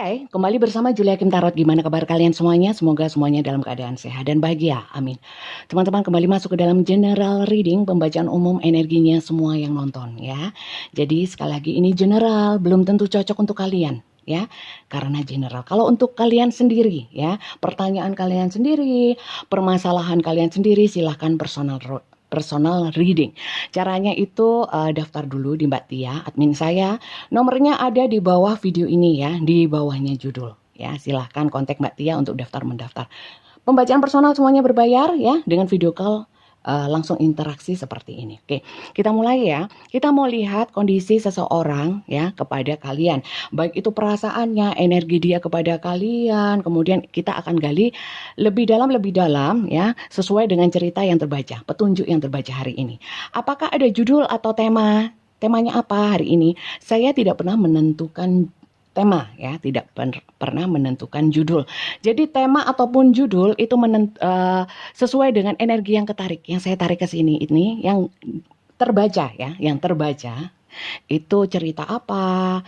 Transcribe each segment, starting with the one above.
Hai, kembali bersama Julia Kim Tarot. Gimana kabar kalian semuanya? Semoga semuanya dalam keadaan sehat dan bahagia. Amin. Teman-teman kembali masuk ke dalam general reading, pembacaan umum energinya semua yang nonton ya. Jadi sekali lagi ini general, belum tentu cocok untuk kalian ya. Karena general. Kalau untuk kalian sendiri ya, pertanyaan kalian sendiri, permasalahan kalian sendiri, silahkan personal reading. Caranya itu daftar dulu di Mbak Tia, admin saya. Nomornya ada di bawah video ini ya, di bawahnya judul. Ya, silahkan kontak Mbak Tia untuk daftar mendaftar. Pembacaan personal semuanya berbayar ya, dengan video call langsung interaksi seperti ini. Oke, kita mulai ya. Kita mau lihat kondisi seseorang ya kepada kalian. Baik itu perasaannya, energi dia kepada kalian. Kemudian kita akan gali lebih dalam ya, sesuai dengan cerita yang terbaca, petunjuk yang terbaca hari ini. Apakah ada judul atau tema? Temanya apa hari ini? Saya tidak pernah menentukan tema ya, tidak pernah menentukan judul. Jadi tema ataupun judul itu sesuai dengan energi yang ketarik, yang saya tarik ke sini ini, yang terbaca ya, yang terbaca itu cerita apa,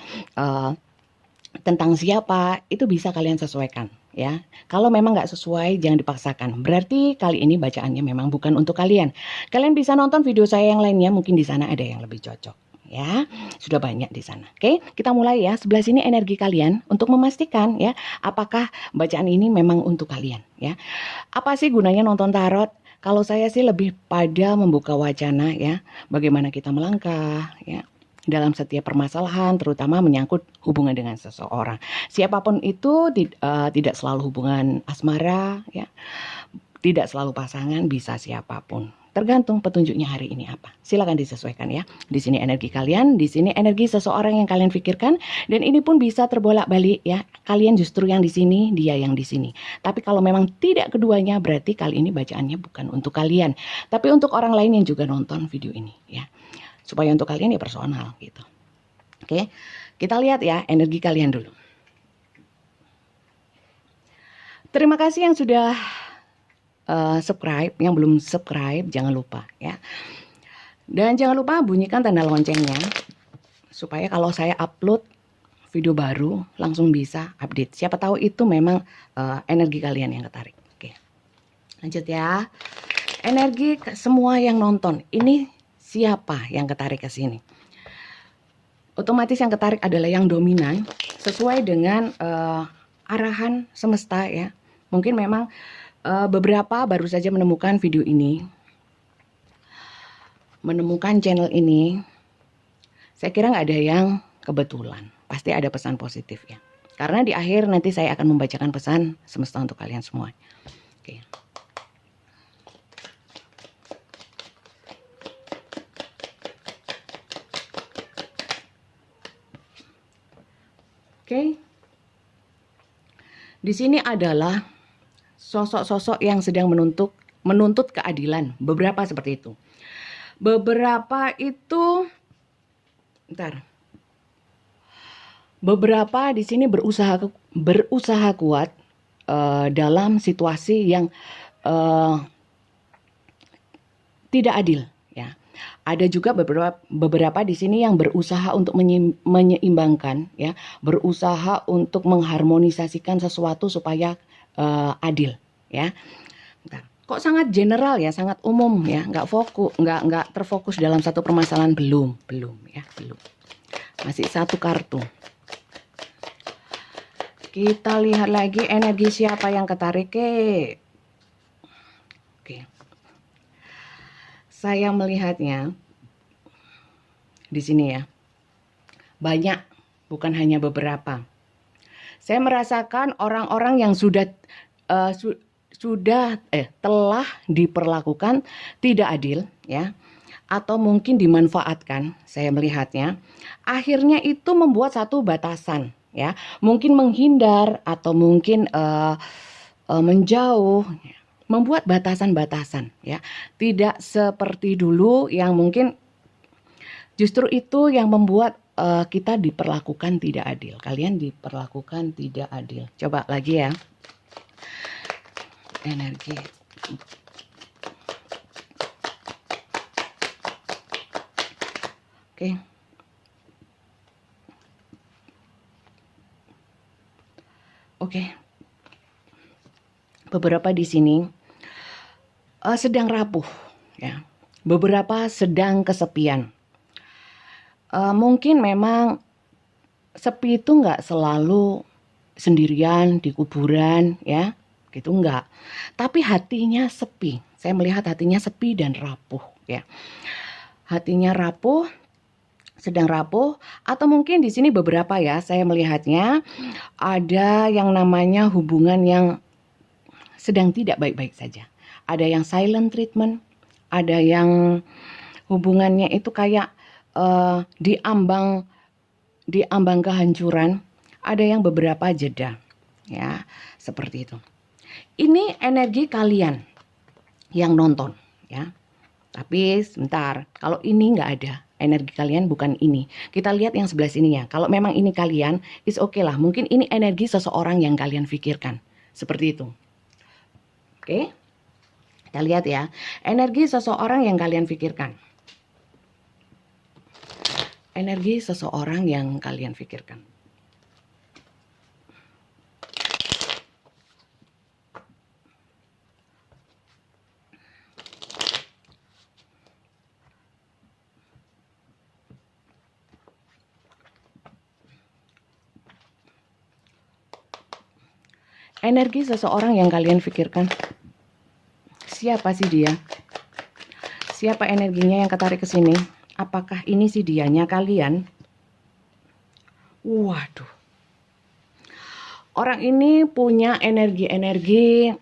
tentang siapa, itu bisa kalian sesuaikan ya. Kalau memang nggak sesuai jangan dipaksakan. Berarti kali ini bacaannya memang bukan untuk kalian. Kalian bisa nonton video saya yang lainnya, mungkin di sana ada yang lebih cocok. Ya, sudah banyak di sana. Oke, kita mulai ya. Sebelah sini energi kalian untuk memastikan ya, apakah bacaan ini memang untuk kalian ya. Apa sih gunanya nonton tarot? Kalau saya sih lebih pada membuka wacana ya, bagaimana kita melangkah ya dalam setiap permasalahan, terutama menyangkut hubungan dengan seseorang. Siapapun itu tidak selalu hubungan asmara ya, tidak selalu pasangan, bisa siapapun. Tergantung petunjuknya hari ini apa. Silakan disesuaikan ya. Di sini energi kalian, di sini energi seseorang yang kalian pikirkan, dan ini pun bisa terbolak-balik ya. Kalian justru yang di sini, dia yang di sini. Tapi kalau memang tidak keduanya, berarti kali ini bacaannya bukan untuk kalian, tapi untuk orang lain yang juga nonton video ini ya. Supaya untuk kalian ya personal gitu. Oke, kita lihat ya energi kalian dulu. Terima kasih yang sudah subscribe, yang belum subscribe jangan lupa ya. Dan jangan lupa bunyikan tanda loncengnya supaya kalau saya upload video baru langsung bisa update. Siapa tahu itu memang energi kalian yang ketarik. Oke, lanjut ya. Energi semua yang nonton ini siapa yang ketarik ke sini? Otomatis yang ketarik adalah yang dominan sesuai dengan arahan semesta ya. Mungkin memang beberapa baru saja menemukan video ini, menemukan channel ini. Saya kira nggak ada yang kebetulan, pasti ada pesan positif ya. Karena di akhir nanti saya akan membacakan pesan semesta untuk kalian semua. Oke. Oke. Di sini adalah sosok-sosok yang sedang menuntut keadilan. Beberapa seperti itu. Beberapa itu beberapa di sini berusaha kuat dalam situasi yang tidak adil ya. Ada juga beberapa di sini yang berusaha untuk menyeimbangkan ya, berusaha untuk mengharmonisasikan sesuatu supaya adil ya. Bentar. Kok sangat general ya, sangat umum ya, nggak terfokus dalam satu permasalahan. Belum ya, belum. Masih satu kartu. Kita lihat lagi energi siapa yang ketarik. Oke. Saya melihatnya di sini ya. Banyak, bukan hanya beberapa. Saya merasakan orang-orang yang telah diperlakukan tidak adil ya, atau mungkin dimanfaatkan. Saya melihatnya akhirnya itu membuat satu batasan ya, mungkin menghindar atau mungkin menjauh, membuat batasan-batasan ya, tidak seperti dulu yang mungkin justru itu yang membuat kita diperlakukan tidak adil. Kalian diperlakukan tidak adil. Coba lagi ya. Energi. Oke. Oke, beberapa di sini sedang rapuh, ya. Beberapa sedang kesepian. Mungkin memang sepi itu nggak selalu sendirian di kuburan, ya, gitu nggak. Tapi hatinya sepi. Saya melihat hatinya sepi dan rapuh, ya. Hatinya rapuh, sedang rapuh, atau mungkin di sini beberapa ya, saya melihatnya ada yang namanya hubungan yang sedang tidak baik-baik saja. Ada yang silent treatment, ada yang hubungannya itu kayak diambang kehancuran, ada yang beberapa jeda, ya, seperti itu. Ini energi kalian yang nonton, ya. Tapi sebentar, kalau ini nggak ada, energi kalian bukan ini. Kita lihat yang sebelah sini ya. Kalau memang ini kalian, is oke lah. Mungkin ini energi seseorang yang kalian pikirkan, seperti itu. Oke, kita lihat ya. Energi seseorang yang kalian pikirkan. Energi seseorang yang kalian pikirkan. Energi seseorang yang kalian pikirkan. Siapa sih dia? Siapa energinya yang ketarik ke sini? Apakah ini sih dianya kalian? Waduh. Orang ini punya energi-energi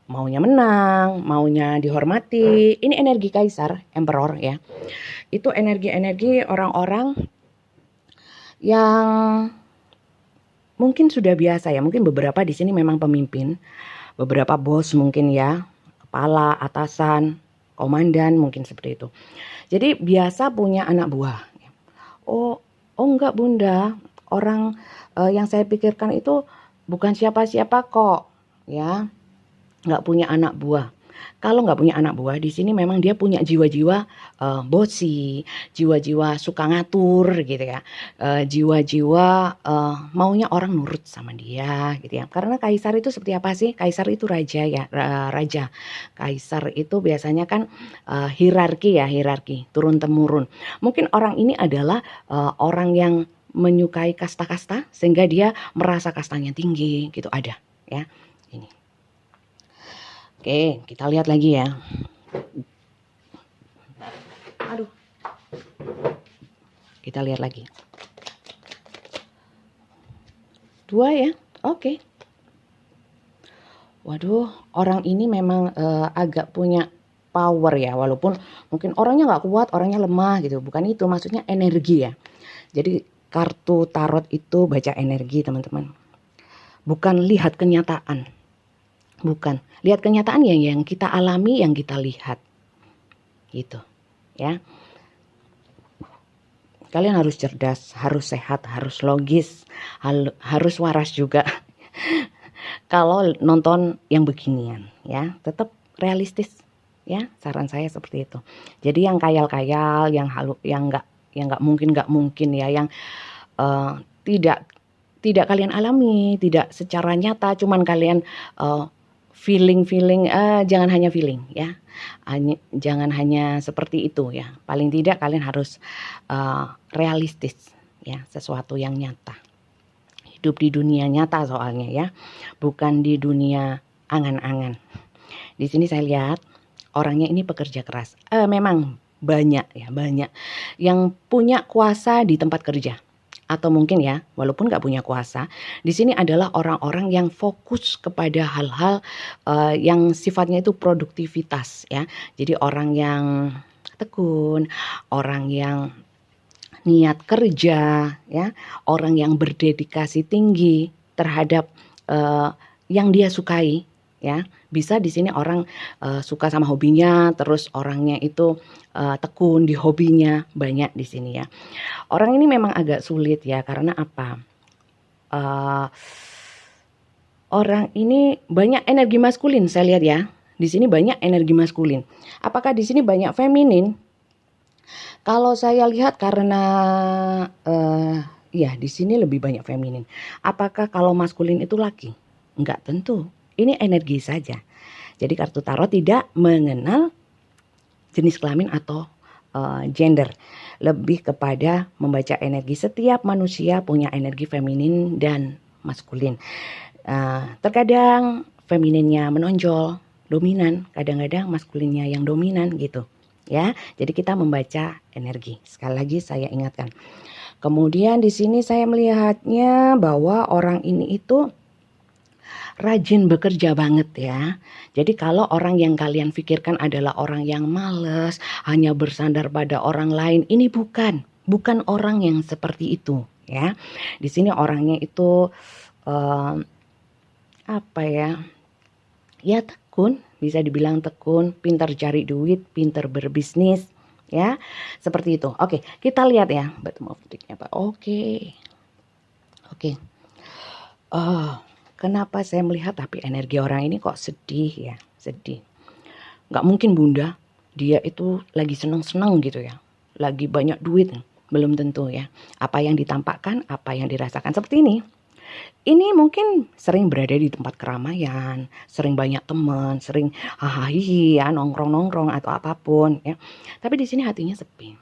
maunya menang, maunya dihormati. Ini energi kaisar, emperor ya. Itu energi-energi orang-orang yang mungkin sudah biasa ya. Mungkin beberapa di sini memang pemimpin, beberapa bos mungkin ya, kepala, atasan, komandan mungkin seperti itu. Jadi biasa punya anak buah. Oh enggak bunda, orang yang saya pikirkan itu bukan siapa-siapa kok, ya, nggak punya anak buah. Kalau nggak punya anak buah, di sini memang dia punya jiwa-jiwa bosi, jiwa-jiwa suka ngatur gitu ya, jiwa-jiwa maunya orang nurut sama dia gitu ya. Karena kaisar itu seperti apa sih? Kaisar itu raja ya, raja. Kaisar itu biasanya kan hierarki ya, hierarki turun temurun. Mungkin orang ini adalah orang yang menyukai kasta-kasta sehingga dia merasa kastanya tinggi gitu, ada ya. Ini. Oke, kita lihat lagi ya. Aduh. Kita lihat lagi. 2 ya. Oke. Waduh, orang ini memang agak punya power ya, walaupun mungkin orangnya nggak kuat, orangnya lemah gitu. Bukan itu, maksudnya energi ya. Jadi kartu tarot itu baca energi teman-teman. Bukan lihat kenyataan. Bukan, lihat kenyataan yang kita alami, yang kita lihat. Gitu, ya. Kalian harus cerdas, harus sehat, harus logis, harus waras juga. Kalau nonton yang beginian, ya, tetap realistis, ya. Saran saya seperti itu. Jadi yang khayal-khayal, yang nggak mungkin ya, yang tidak kalian alami, tidak secara nyata, cuman kalian feeling, jangan hanya feeling ya, jangan hanya seperti itu ya. Paling tidak kalian harus realistis ya, sesuatu yang nyata. Hidup di dunia nyata soalnya ya, bukan di dunia angan-angan. Di sini saya lihat orangnya ini pekerja keras. Memang banyak yang punya kuasa di tempat kerja. Atau mungkin ya, walaupun nggak punya kuasa, di sini adalah orang-orang yang fokus kepada hal-hal yang sifatnya itu produktivitas ya. Jadi orang yang tekun, orang yang niat kerja ya, orang yang berdedikasi tinggi terhadap yang dia sukai ya. Bisa di sini orang suka sama hobinya, terus orangnya itu tekun di hobinya, banyak di sini ya. Orang ini memang agak sulit ya, karena apa? Orang ini banyak energi maskulin, saya lihat ya. Di sini banyak energi maskulin. Apakah di sini banyak feminin? Kalau saya lihat karena Iya, di sini lebih banyak feminin. Apakah kalau maskulin itu laki? Enggak tentu. Ini energi saja. Jadi kartu tarot tidak mengenal jenis kelamin atau gender. Lebih kepada membaca energi. Setiap manusia punya energi feminin dan maskulin. Terkadang femininnya menonjol, dominan, kadang-kadang maskulinnya yang dominan gitu. Ya, jadi kita membaca energi. Sekali lagi saya ingatkan. Kemudian di sini saya melihatnya bahwa orang ini itu rajin bekerja banget ya. Jadi kalau orang yang kalian pikirkan adalah orang yang males, hanya bersandar pada orang lain, ini bukan orang yang seperti itu ya. Di sini orangnya itu apa ya? Ya tekun, bisa dibilang tekun, pintar cari duit, pintar berbisnis, ya seperti itu. Oke, kita lihat ya bottom of deck-nya Pak. Oke. Kenapa saya melihat tapi energi orang ini kok sedih ya, sedih. Nggak mungkin Bunda, dia itu lagi seneng-seneng gitu ya, lagi banyak duit, belum tentu ya. Apa yang ditampakkan, apa yang dirasakan seperti ini. Ini mungkin sering berada di tempat keramaian, sering banyak teman, sering hahaha ya, nongkrong-nongkrong atau apapun ya. Tapi di sini hatinya sepi.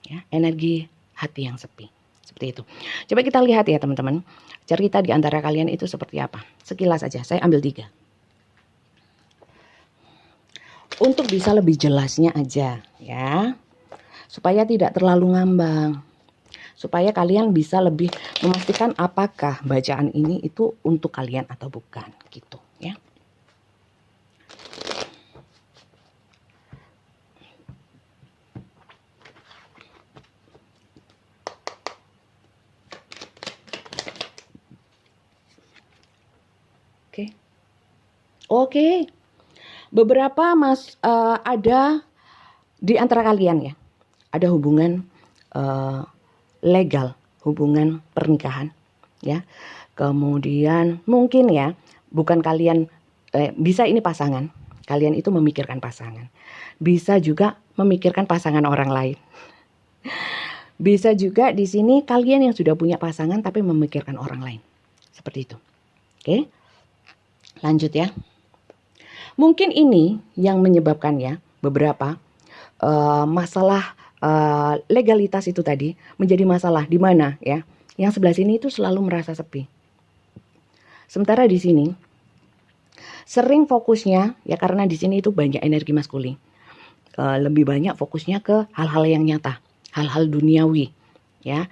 Ya, energi hati yang sepi. Seperti itu. Coba kita lihat ya teman-teman. Cerita di antara kalian itu seperti apa? Sekilas aja, saya ambil 3. Untuk bisa lebih jelasnya aja ya. Supaya tidak terlalu ngambang. Supaya kalian bisa lebih memastikan apakah bacaan ini itu untuk kalian atau bukan gitu ya. Oke. Beberapa ada di antara kalian ya. Ada hubungan legal, hubungan pernikahan ya. Kemudian mungkin ya, bukan kalian bisa ini pasangan, kalian itu memikirkan pasangan. Bisa juga memikirkan pasangan orang lain. Bisa juga di sini kalian yang sudah punya pasangan tapi memikirkan orang lain. Seperti itu. Oke. Lanjut ya. Mungkin ini yang menyebabkan ya beberapa masalah legalitas itu tadi menjadi masalah di mana ya? Yang sebelah sini itu selalu merasa sepi. Sementara di sini sering fokusnya ya karena di sini itu banyak energi maskulin. Lebih banyak fokusnya ke hal-hal yang nyata, hal-hal duniawi ya.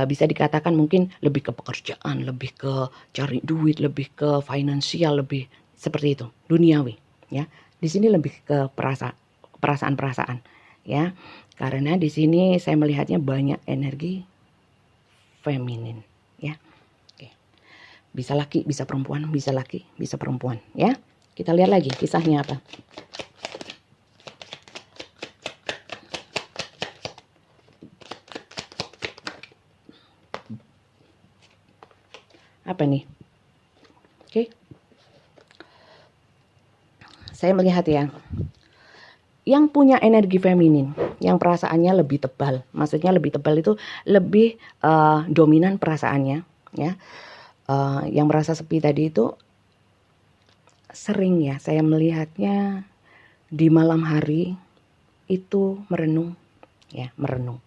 Bisa dikatakan mungkin lebih ke pekerjaan, lebih ke cari duit, lebih ke finansial, lebih seperti itu, duniawi ya. Di sini lebih ke perasaan-perasaan ya. Karena di sini saya melihatnya banyak energi feminin ya. Oke. Bisa laki, bisa perempuan, bisa laki, bisa perempuan ya. Kita lihat lagi kisahnya apa. Apa nih? Oke. Saya melihat ya. Yang punya energi feminin, yang perasaannya lebih tebal, maksudnya lebih tebal itu lebih dominan perasaannya, ya. Yang merasa sepi tadi itu sering ya, saya melihatnya di malam hari itu merenung, ya merenung,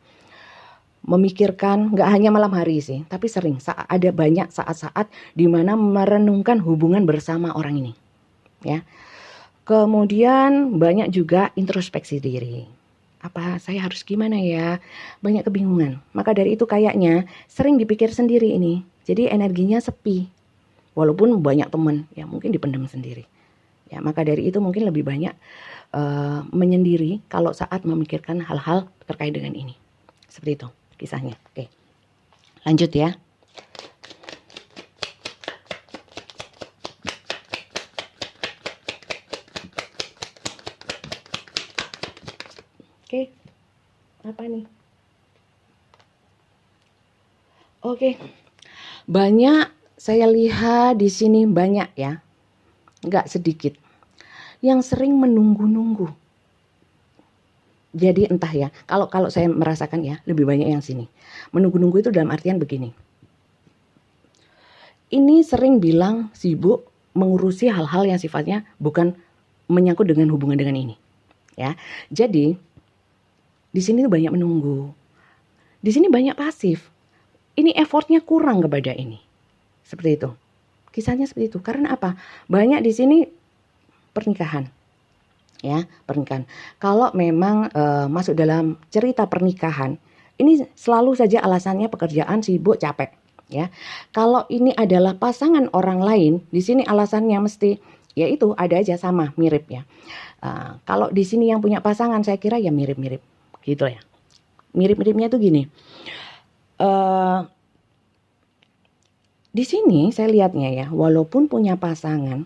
memikirkan, nggak hanya malam hari sih, tapi sering ada banyak saat-saat di mana merenungkan hubungan bersama orang ini, ya. Kemudian banyak juga introspeksi diri. Apa saya harus gimana ya? Banyak kebingungan. Maka dari itu kayaknya sering dipikir sendiri ini. Jadi energinya sepi. Walaupun banyak teman, ya mungkin dipendam sendiri. Ya, maka dari itu mungkin lebih banyak menyendiri kalau saat memikirkan hal-hal terkait dengan ini. Seperti itu kisahnya. Oke. Lanjut ya. Oke, apa nih? Oke, banyak saya lihat di sini banyak ya, nggak sedikit, yang sering menunggu-nunggu. Jadi entah ya, kalau saya merasakan ya lebih banyak yang sini. Menunggu-nunggu itu dalam artian begini. Ini sering bilang sibuk mengurusi hal-hal yang sifatnya bukan menyangkut dengan hubungan dengan ini. Ya, jadi di sini tuh banyak menunggu. Di sini banyak pasif. Ini effortnya kurang kepada ini. Seperti itu. Kisahnya seperti itu. Karena apa? Banyak di sini pernikahan. Ya, pernikahan. Kalau memang masuk dalam cerita pernikahan, ini selalu saja alasannya pekerjaan, sibuk, capek. Ya, kalau ini adalah pasangan orang lain, di sini alasannya mesti yaitu ada aja sama, mirip ya. Kalau di sini yang punya pasangan, saya kira ya mirip-mirip, gitu ya. Mirip-miripnya tuh gini. Di sini saya lihatnya ya, walaupun punya pasangan,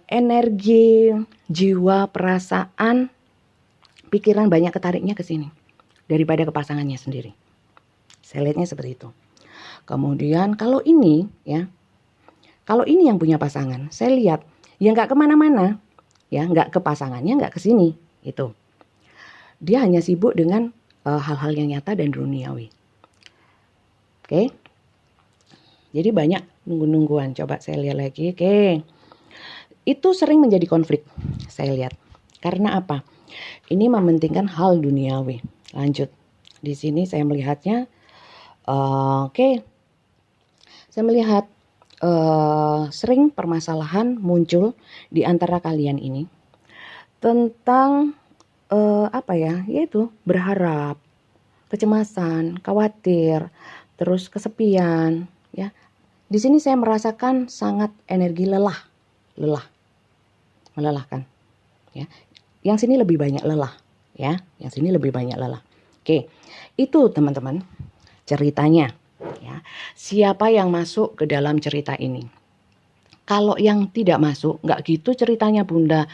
energi, jiwa, perasaan, pikiran banyak ketariknya ke sini daripada ke pasangannya sendiri. Saya lihatnya seperti itu. Kemudian kalau ini ya, kalau ini yang punya pasangan, saya lihat ya nggak kemana-mana, ya nggak ke pasangannya, nggak ke sini, itu. Dia hanya sibuk dengan hal-hal yang nyata dan duniawi. Oke. Jadi banyak nunggu-nungguan. Coba saya lihat lagi. Oke. Itu sering menjadi konflik, saya lihat. Karena apa? Ini mementingkan hal duniawi. Lanjut. Di sini saya melihatnya, oke. Saya melihat sering permasalahan muncul di antara kalian ini tentang apa ya? Yaitu berharap, kecemasan, khawatir, terus kesepian, ya. Di sini saya merasakan sangat energi lelah, melelahkan, ya. Yang sini lebih banyak lelah, ya. Yang sini lebih banyak lelah. Oke, itu teman-teman ceritanya, ya. Siapa yang masuk ke dalam cerita ini? Kalau yang tidak masuk, nggak gitu ceritanya Bunda.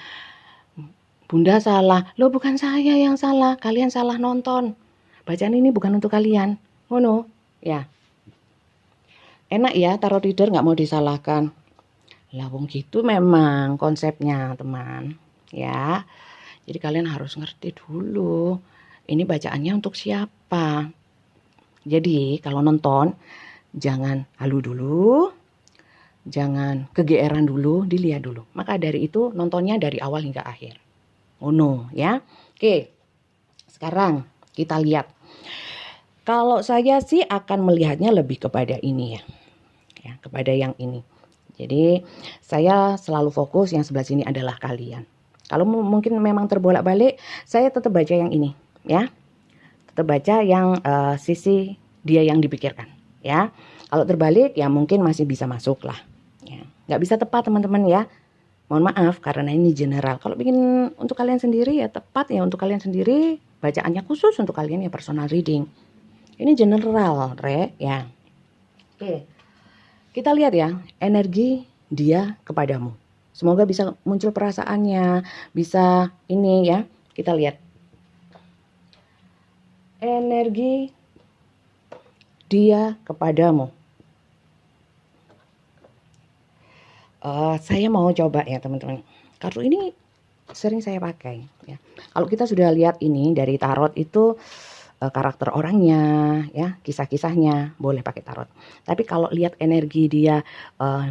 Bunda salah, loh bukan saya yang salah, kalian salah nonton. Bacaan ini bukan untuk kalian, ngono, ya. Enak ya tarot reader nggak mau disalahkan. Lah wong gitu memang konsepnya teman, ya. Jadi kalian harus ngerti dulu. Ini bacaannya untuk siapa. Jadi kalau nonton jangan halu dulu, jangan kegeeran dulu, dilihat dulu. Maka dari itu nontonnya dari awal hingga akhir. Oh no, ya. Oke. Sekarang kita lihat. Kalau saya sih akan melihatnya lebih kepada ini ya. Ya, kepada yang ini. Jadi saya selalu fokus yang sebelah sini adalah kalian. Kalau mungkin memang terbolak-balik, saya tetap baca yang ini, ya. Tetap baca yang sisi dia yang dipikirkan, ya. Kalau terbalik, ya mungkin masih bisa masuk lah. Ya. Nggak bisa tepat teman-teman ya. Mohon maaf karena ini general. Kalau bikin untuk kalian sendiri ya tepat ya untuk kalian sendiri. Bacaannya khusus untuk kalian ya personal reading. Ini general, ya. Oke. Kita lihat ya, energi dia kepadamu. Semoga bisa muncul perasaannya, bisa ini ya. Kita lihat. Energi dia kepadamu. Saya mau coba ya teman-teman. Kartu ini sering saya pakai ya. Kalau kita sudah lihat ini dari tarot itu karakter orangnya, ya, kisah-kisahnya boleh pakai tarot. Tapi kalau lihat energi dia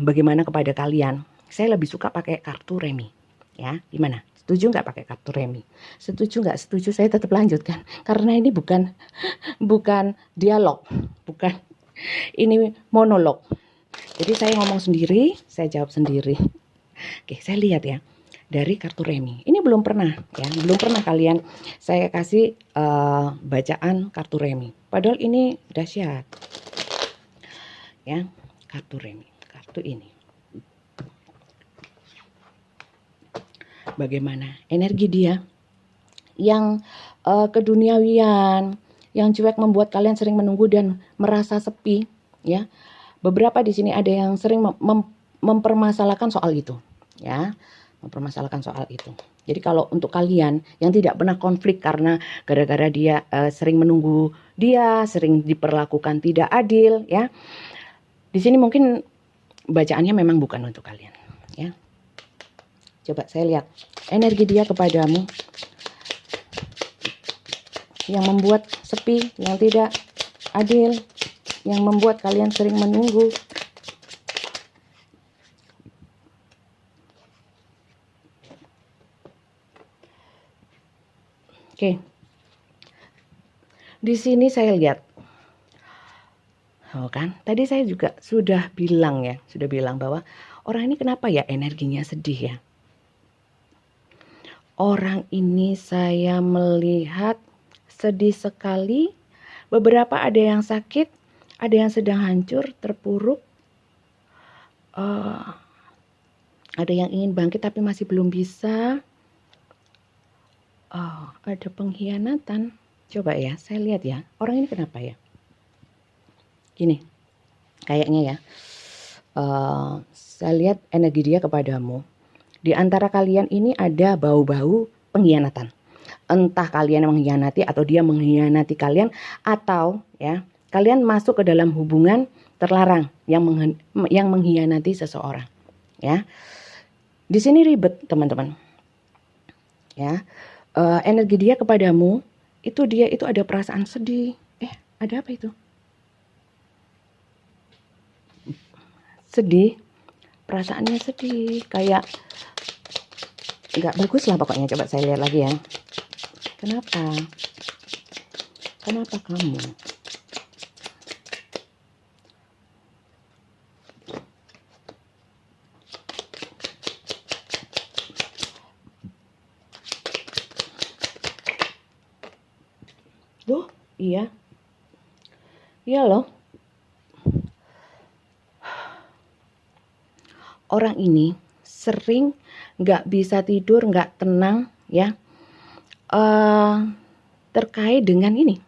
bagaimana kepada kalian, saya lebih suka pakai kartu remi, ya. Gimana? Setuju nggak pakai kartu remi? Setuju nggak? Setuju, saya tetap lanjutkan karena ini bukan dialog, bukan ini monolog. Jadi saya ngomong sendiri, saya jawab sendiri. Oke, saya lihat ya. Dari kartu remi. Ini belum pernah ya, belum pernah kalian saya kasih bacaan kartu remi. Padahal ini dahsyat. Ya, kartu remi, kartu ini. Bagaimana energi dia yang keduniawian, yang cuek membuat kalian sering menunggu dan merasa sepi, ya. Beberapa di sini ada yang sering mempermasalahkan soal itu, ya. Mempermasalahkan soal itu. Jadi kalau untuk kalian yang tidak pernah konflik karena gara-gara dia sering menunggu dia, sering diperlakukan tidak adil, ya. Di sini mungkin bacaannya memang bukan untuk kalian, ya. Coba saya lihat energi dia kepadamu. yang membuat sepi, yang tidak adil, yang membuat kalian sering menunggu. Oke. Di sini saya lihat. Oh kan, tadi saya juga sudah bilang bahwa orang ini kenapa ya energinya sedih ya. Orang ini saya melihat sedih sekali. Beberapa ada yang sakit, ada yang sedang hancur, terpuruk. Ada yang ingin bangkit tapi masih belum bisa. Ada pengkhianatan. Coba ya, saya lihat ya. Orang ini kenapa ya? Gini, kayaknya ya. Saya lihat energi dia kepadamu. Di antara kalian ini ada bau-bau pengkhianatan. Entah kalian mengkhianati atau dia mengkhianati kalian, atau ya kalian masuk ke dalam hubungan terlarang yang mengkhianati seseorang. Ya, di sini ribet teman-teman. Ya, energi dia kepadamu itu dia itu ada perasaan sedih. Ada apa itu? Sedih, perasaannya sedih, kayak nggak bagus lah pokoknya. Coba saya lihat lagi ya. Kenapa kamu? Loh, iya loh. Orang ini sering nggak bisa tidur, nggak tenang ya, terkait dengan ini,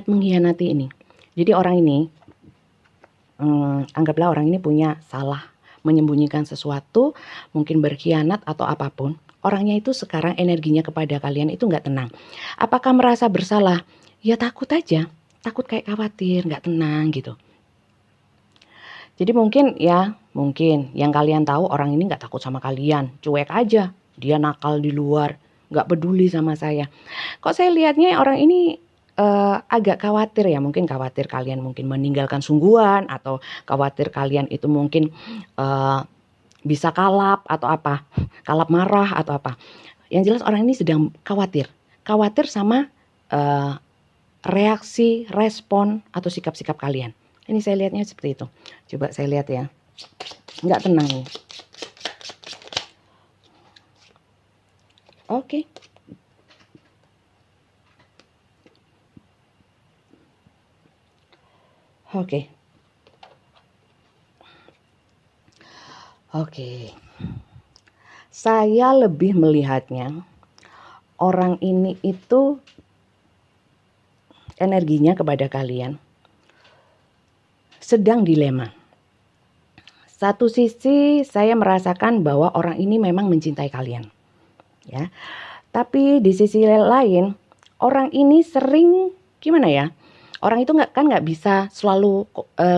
mengkhianati ini. Jadi orang ini, anggaplah orang ini punya salah, menyembunyikan sesuatu, mungkin berkhianat atau apapun. Orangnya itu sekarang energinya kepada kalian itu nggak tenang. Apakah merasa bersalah? Ya takut aja, takut kayak khawatir, nggak tenang gitu. Jadi mungkin yang kalian tahu orang ini nggak takut sama kalian, cuek aja, dia nakal di luar, nggak peduli sama saya. Kok saya lihatnya orang ini agak khawatir ya, mungkin khawatir kalian mungkin meninggalkan sungguhan, atau khawatir kalian itu mungkin bisa kalap atau apa, kalap marah atau apa. Yang jelas orang ini sedang khawatir sama reaksi, respon atau sikap-sikap kalian. Ini saya lihatnya seperti itu. Coba saya lihat ya. Nggak tenang nih. Oke. Saya lebih melihatnya orang ini itu energinya kepada kalian sedang dilema. Satu sisi saya merasakan bahwa orang ini memang mencintai kalian, ya. Tapi di sisi lain orang ini sering gimana ya? Orang itu nggak bisa selalu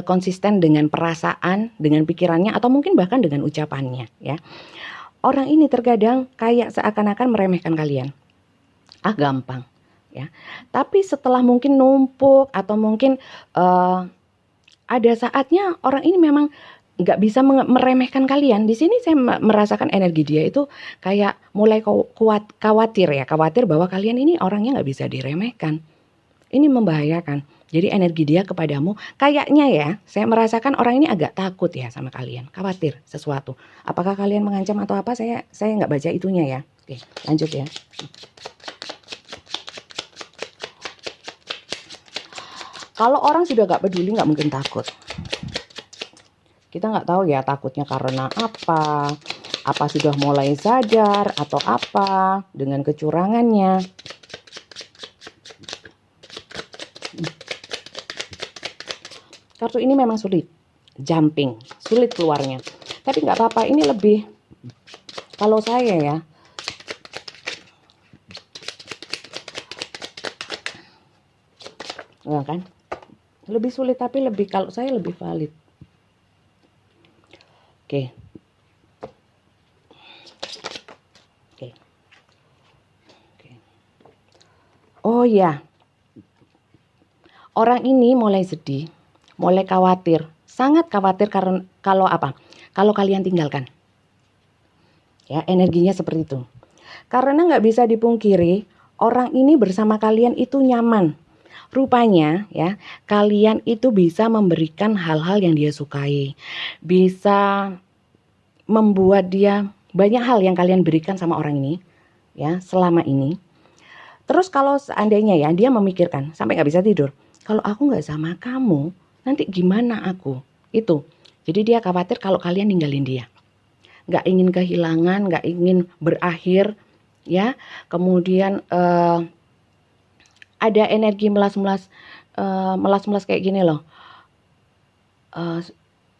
konsisten dengan perasaan, dengan pikirannya, atau mungkin bahkan dengan ucapannya, ya. Orang ini terkadang kayak seakan-akan meremehkan kalian. Gampang, ya. Tapi setelah mungkin numpuk atau mungkin ada saatnya orang ini memang nggak bisa meremehkan kalian. Di sini saya merasakan energi dia itu kayak mulai khawatir bahwa kalian ini orangnya nggak bisa diremehkan. Ini membahayakan. Jadi energi dia kepadamu kayaknya ya, saya merasakan orang ini agak takut ya sama kalian, khawatir sesuatu. Apakah kalian mengancam atau apa? Saya nggak baca itunya ya. Oke, lanjut ya. Kalau orang sudah nggak peduli, nggak mungkin takut. Kita nggak tahu ya takutnya karena apa sudah mulai sadar atau apa dengan kecurangannya. Kartu ini memang sulit, sulit keluarnya. Tapi nggak apa-apa, ini lebih, kalau saya ya, kan, lebih sulit tapi kalau saya lebih valid. Oke. Oh ya, orang ini mulai sedih, mulai khawatir, sangat khawatir karena kalau apa? Kalau kalian tinggalkan. Ya, energinya seperti itu. Karena nggak bisa dipungkiri, orang ini bersama kalian itu nyaman. Rupanya ya, kalian itu bisa memberikan hal-hal yang dia sukai. Bisa membuat dia banyak hal yang kalian berikan sama orang ini ya selama ini. Terus kalau seandainya ya dia memikirkan sampai nggak bisa tidur, kalau aku nggak sama kamu nanti gimana aku itu. Jadi dia khawatir kalau kalian ninggalin dia, nggak ingin kehilangan, nggak ingin berakhir ya. Kemudian ada energi melas-melas kayak gini loh.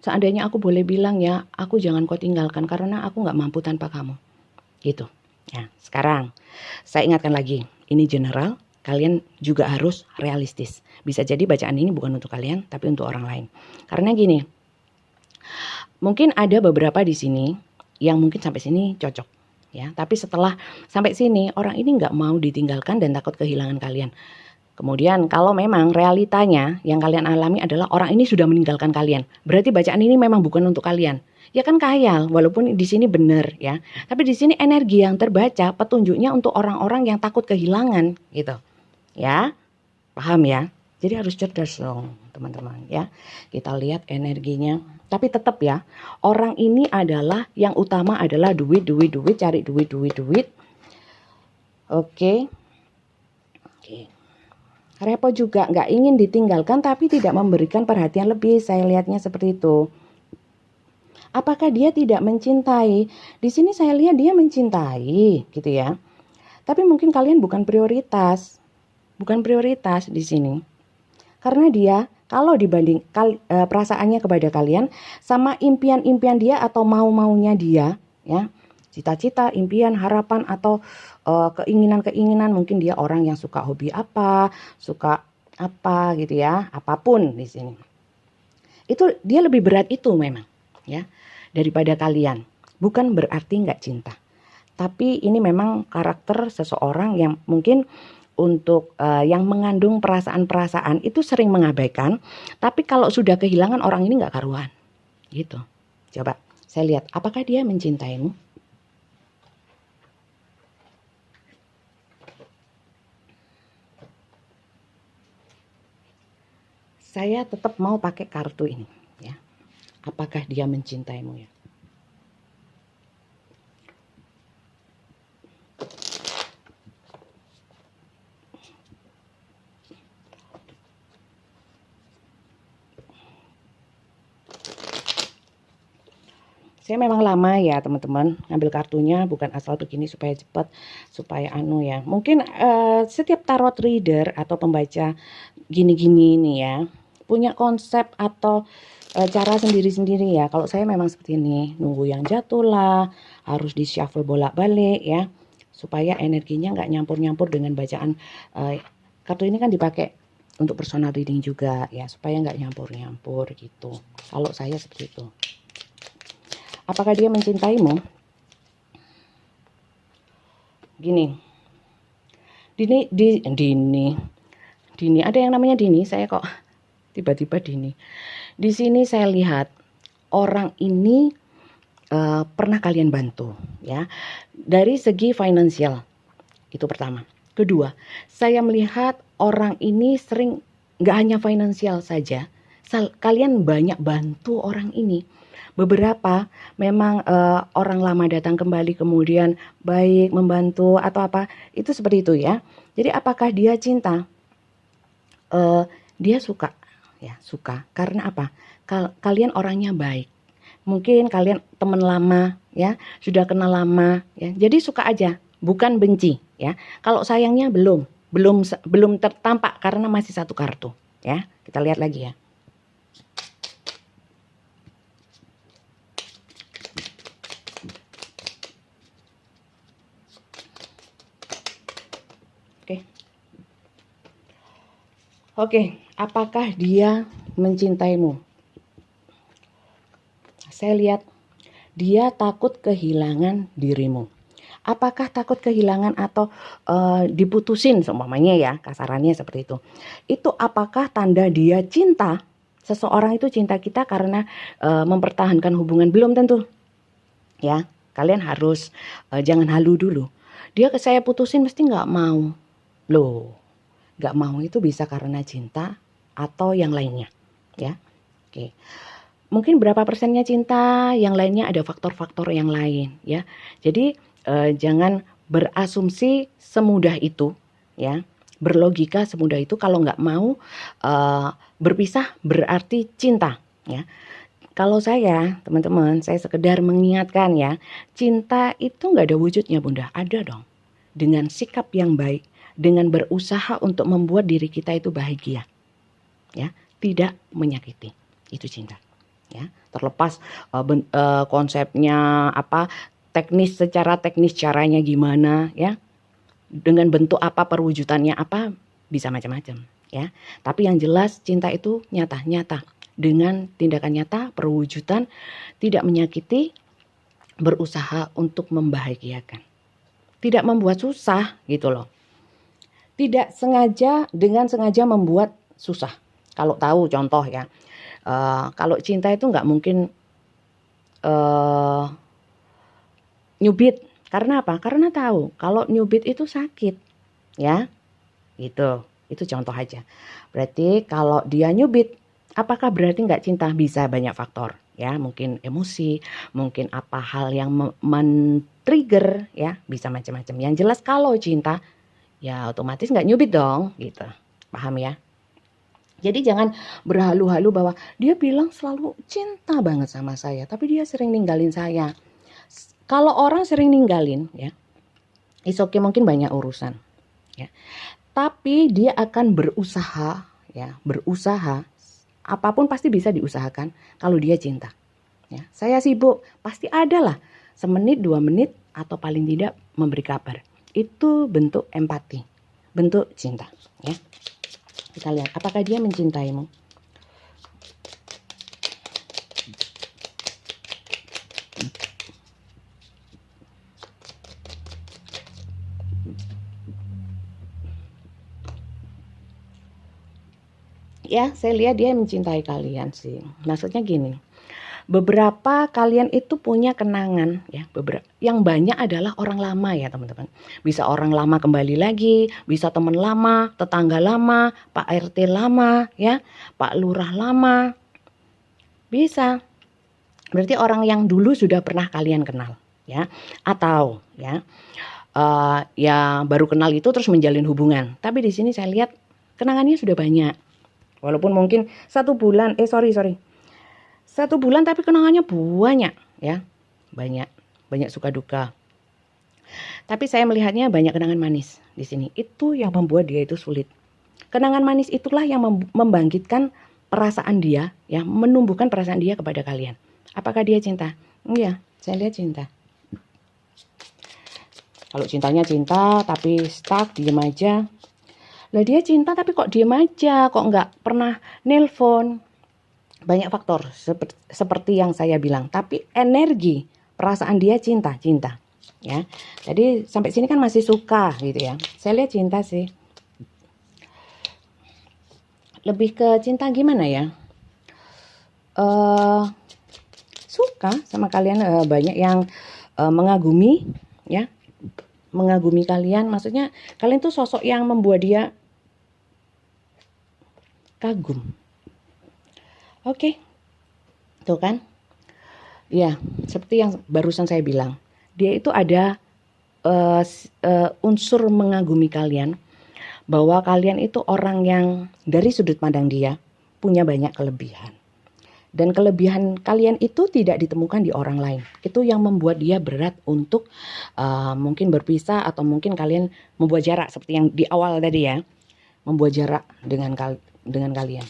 Seandainya aku boleh bilang ya, aku jangan kau tinggalkan karena aku nggak mampu tanpa kamu. Gitu. Ya, sekarang saya ingatkan lagi, ini general, kalian juga harus realistis. Bisa jadi bacaan ini bukan untuk kalian, tapi untuk orang lain. Karena gini, mungkin ada beberapa di sini yang mungkin sampai sini cocok. Ya, tapi setelah sampai sini orang ini nggak mau ditinggalkan dan takut kehilangan kalian. Kemudian kalau memang realitanya yang kalian alami adalah orang ini sudah meninggalkan kalian, berarti bacaan ini memang bukan untuk kalian. Ya kan khayal, walaupun di sini benar ya. Tapi di sini energi yang terbaca petunjuknya untuk orang-orang yang takut kehilangan gitu. Ya. Paham ya? Jadi harus cerdas dong, teman-teman ya. Kita lihat energinya. Tapi tetap ya, orang ini adalah yang utama adalah duit, cari duit. Oke. Oke. Repot juga, nggak ingin ditinggalkan tapi tidak memberikan perhatian lebih. Saya lihatnya seperti itu. Apakah dia tidak mencintai? Di sini saya lihat dia mencintai, gitu ya. Tapi mungkin kalian bukan prioritas di sini. Karena dia kalau dibanding perasaannya kepada kalian sama impian-impian dia atau mau-maunya dia, ya. Cita-cita, impian, harapan atau keinginan-keinginan, mungkin dia orang yang suka hobi apa, suka apa gitu ya, apapun di sini. Itu dia lebih berat itu memang, ya, daripada kalian. Bukan berarti nggak cinta. Tapi ini memang karakter seseorang yang mungkin untuk yang mengandung perasaan-perasaan itu sering mengabaikan. Tapi kalau sudah kehilangan orang ini nggak karuan, gitu. Coba saya lihat, apakah dia mencintaimu? Saya tetap mau pakai kartu ini ya. Apakah dia mencintaimu ya? Saya memang lama ya teman-teman ngambil kartunya, bukan asal begini supaya cepat, supaya anu ya. Mungkin setiap tarot reader atau pembaca gini-gini ini ya punya konsep atau cara sendiri-sendiri ya. Kalau saya memang seperti ini, nunggu yang jatuh lah, harus di shuffle bolak-balik ya, supaya energinya nggak nyampur-nyampur dengan bacaan. Kartu ini kan dipakai untuk personal reading juga ya, supaya nggak nyampur-nyampur gitu. Kalau saya seperti itu. Apakah dia mencintaimu? Gini, Dini, ada yang namanya Dini. Saya kok tiba-tiba Dini. Di sini saya lihat orang ini pernah kalian bantu, ya, dari segi finansial. Itu pertama. Kedua, saya melihat orang ini sering nggak hanya finansial saja, kalian banyak bantu orang ini. Beberapa memang orang lama datang kembali kemudian baik membantu atau apa, itu seperti itu ya. Jadi apakah dia cinta? Dia suka ya, suka karena apa? Kalian orangnya baik. Mungkin kalian teman lama ya, sudah kenal lama ya. Jadi suka aja, bukan benci ya. Kalau sayangnya belum tertampak karena masih satu kartu ya. Kita lihat lagi ya. Oke, apakah dia mencintaimu? Saya lihat dia takut kehilangan dirimu. Apakah takut kehilangan atau diputusin seumpamanya ya, kasarannya seperti itu. Itu apakah tanda dia cinta? Seseorang itu cinta kita karena mempertahankan hubungan? Belum tentu. Ya, kalian harus jangan halu dulu. Dia ke saya putusin mesti nggak mau. Loh, nggak mau itu bisa karena cinta atau yang lainnya. Ya, oke. Mungkin berapa persennya cinta, yang lainnya ada faktor-faktor yang lain ya. Jadi jangan berasumsi semudah itu ya. Berlogika semudah itu kalau nggak mau berpisah berarti cinta ya. Kalau saya, teman-teman, saya sekedar mengingatkan ya, cinta itu nggak ada wujudnya Bunda, ada dong. Dengan sikap yang baik, dengan berusaha untuk membuat diri kita itu bahagia, ya, tidak menyakiti, itu cinta. Ya, terlepas konsepnya apa, secara teknis caranya gimana, ya, dengan bentuk apa perwujudannya apa, bisa macam-macam, ya. Tapi yang jelas cinta itu nyata-nyata. Dengan tindakan nyata, perwujudan, tidak menyakiti, berusaha untuk membahagiakan. Tidak membuat susah gitu loh. Tidak dengan sengaja membuat susah. Kalau tahu contoh ya, kalau cinta itu nggak mungkin nyubit. Karena apa? Karena tahu kalau nyubit itu sakit, ya. Gitu. Itu contoh aja. Berarti kalau dia nyubit, apakah berarti nggak cinta? Bisa banyak faktor, ya. Mungkin emosi, mungkin apa hal yang men-trigger, ya. Bisa macam-macam. Yang jelas kalau cinta, ya otomatis nggak nyubit dong, gitu. Paham ya? Jadi jangan berhalu-halu bahwa dia bilang selalu cinta banget sama saya, tapi dia sering ninggalin saya. Kalau orang sering ninggalin, ya, okay, mungkin banyak urusan, ya. Tapi dia akan berusaha, ya, berusaha. Apapun pasti bisa diusahakan kalau dia cinta. Ya, saya sibuk, pasti ada lah semenit, 2 menit, atau paling tidak memberi kabar. Itu bentuk empati, bentuk cinta. Ya, kita lihat apakah dia mencintaimu. Ya, saya lihat dia mencintai kalian sih. Maksudnya gini, beberapa kalian itu punya kenangan ya, yang banyak adalah orang lama ya teman-teman. Bisa orang lama kembali lagi, bisa teman lama, tetangga lama, Pak RT lama ya, Pak Lurah lama. Bisa. Berarti orang yang dulu sudah pernah kalian kenal ya. Atau ya ya baru kenal itu terus menjalin hubungan. Tapi di sini saya lihat kenangannya sudah banyak. Walaupun mungkin 1 bulan, 1 bulan tapi kenangannya banyak ya. Banyak suka duka. Tapi saya melihatnya banyak kenangan manis di sini. Itu yang membuat dia itu sulit. Kenangan manis itulah yang membangkitkan perasaan dia, ya, menumbuhkan perasaan dia kepada kalian. Apakah dia cinta? Iya, saya lihat cinta. Kalau cintanya cinta tapi stuck, diem aja. Lah dia cinta tapi kok diem aja, kok nggak pernah nelpon. Banyak faktor seperti yang saya bilang. Tapi energi, perasaan dia cinta. Ya, jadi sampai sini kan masih suka gitu ya. Saya lihat cinta sih. Lebih ke cinta gimana ya? Suka sama kalian, banyak yang mengagumi ya. Mengagumi kalian, maksudnya kalian tuh sosok yang membuat dia kagum. Oke. Tuh kan? Ya, seperti yang barusan saya bilang. Dia itu ada unsur mengagumi kalian, bahwa kalian itu orang yang dari sudut pandang dia punya banyak kelebihan. Dan kelebihan kalian itu tidak ditemukan di orang lain. Itu yang membuat dia berat untuk mungkin berpisah, atau mungkin kalian membuat jarak seperti yang di awal tadi ya. Membuat jarak dengan kalian.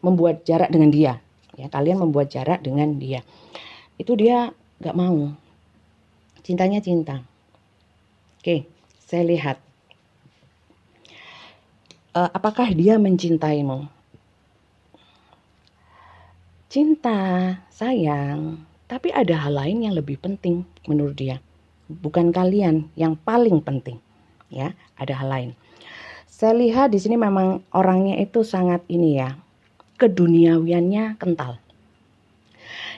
Membuat jarak dengan dia. Ya, kalian membuat jarak dengan dia. Itu dia gak mau. Cintanya cinta. Oke, saya lihat. Apakah dia mencintaimu? Cinta, sayang, tapi ada hal lain yang lebih penting menurut dia. bukan kalian yang paling penting. Ya, ada hal lain. Saya lihat di sini memang orangnya itu sangat ini ya, keduniawiannya kental.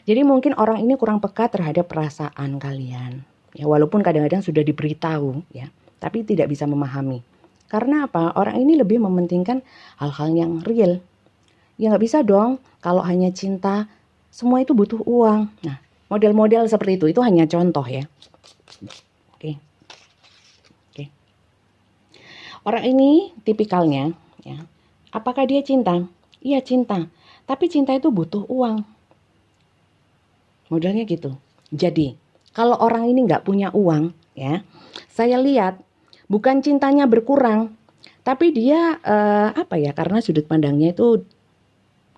Jadi mungkin orang ini kurang peka terhadap perasaan kalian. Ya, walaupun kadang-kadang sudah diberitahu ya, tapi tidak bisa memahami. Karena apa? Orang ini lebih mementingkan hal-hal yang real. Ya nggak bisa dong kalau hanya cinta, semua itu butuh uang. Nah, model-model seperti itu hanya contoh ya. Oke. Oke. Orang ini tipikalnya ya. Apakah dia cinta? Iya cinta. Tapi cinta itu butuh uang. Modelnya gitu. Jadi, kalau orang ini nggak punya uang, ya, saya lihat bukan cintanya berkurang, tapi dia apa ya? Karena sudut pandangnya itu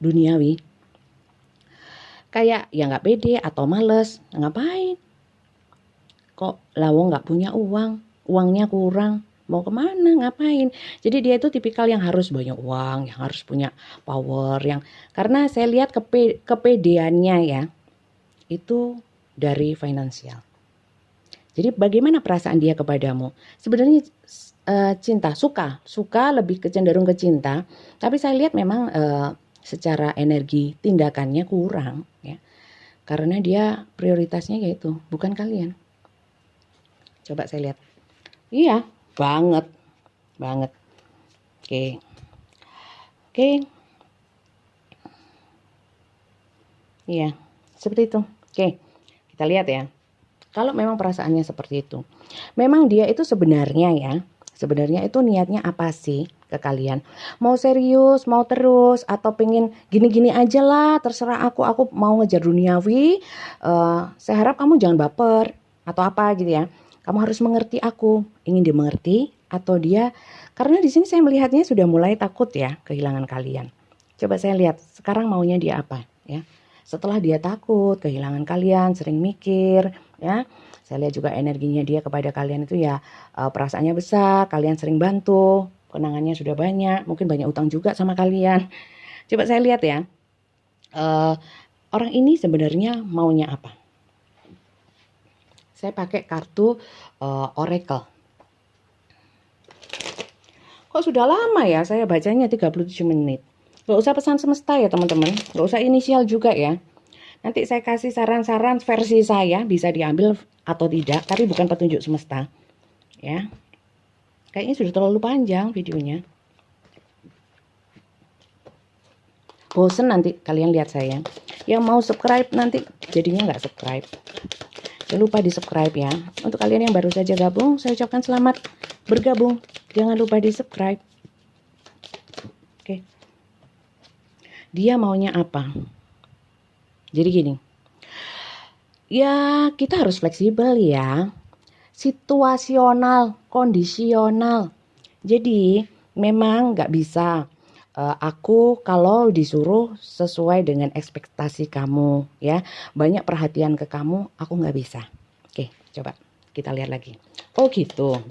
duniawi. Kayak ya nggak pede atau males, ngapain? Kok lawong nggak punya uang, uangnya kurang, mau kemana, ngapain? Jadi dia itu tipikal yang harus banyak uang, yang harus punya power, yang karena saya lihat kepedeannya ya. Itu dari finansial. Jadi bagaimana perasaan dia kepadamu? Sebenarnya cinta, suka lebih cenderung ke cinta. Tapi saya lihat memang secara energi tindakannya kurang, ya. Karena dia prioritasnya yaitu bukan kalian. Coba saya lihat. Iya, banget, banget. Oke, oke. Iya, seperti itu. Oke, kita lihat ya. Kalau memang perasaannya seperti itu. Memang dia itu sebenarnya itu niatnya apa sih ke kalian? Mau serius, mau terus, atau pengen gini-gini aja lah, terserah aku mau ngejar duniawi. Saya harap kamu jangan baper, atau apa gitu ya. Kamu harus mengerti aku, ingin dimengerti, atau dia, karena di sini saya melihatnya sudah mulai takut ya, kehilangan kalian. Coba saya lihat, sekarang maunya dia apa ya. Setelah dia takut kehilangan kalian, sering mikir ya. Saya lihat juga energinya dia kepada kalian itu ya perasaannya besar, kalian sering bantu, kenangannya sudah banyak, mungkin banyak utang juga sama kalian. Coba saya lihat ya, orang ini sebenarnya maunya apa? Saya pakai kartu Oracle. Kok sudah lama ya saya bacanya 37 menit. Gak usah pesan semesta ya teman-teman, gak usah inisial juga ya. Nanti saya kasih saran-saran versi saya, bisa diambil atau tidak, tapi bukan petunjuk semesta. Ya. Kayaknya sudah terlalu panjang videonya. Bosen nanti kalian lihat saya. Yang mau subscribe nanti jadinya nggak subscribe. Jangan lupa di subscribe ya. Untuk kalian yang baru saja gabung, saya ucapkan selamat bergabung. Jangan lupa di subscribe. Oke. Dia maunya apa? Jadi gini, ya kita harus fleksibel ya, situasional, kondisional. Jadi memang nggak bisa aku kalau disuruh sesuai dengan ekspektasi kamu ya, banyak perhatian ke kamu, aku nggak bisa. Oke, coba kita lihat lagi. Oh gitu,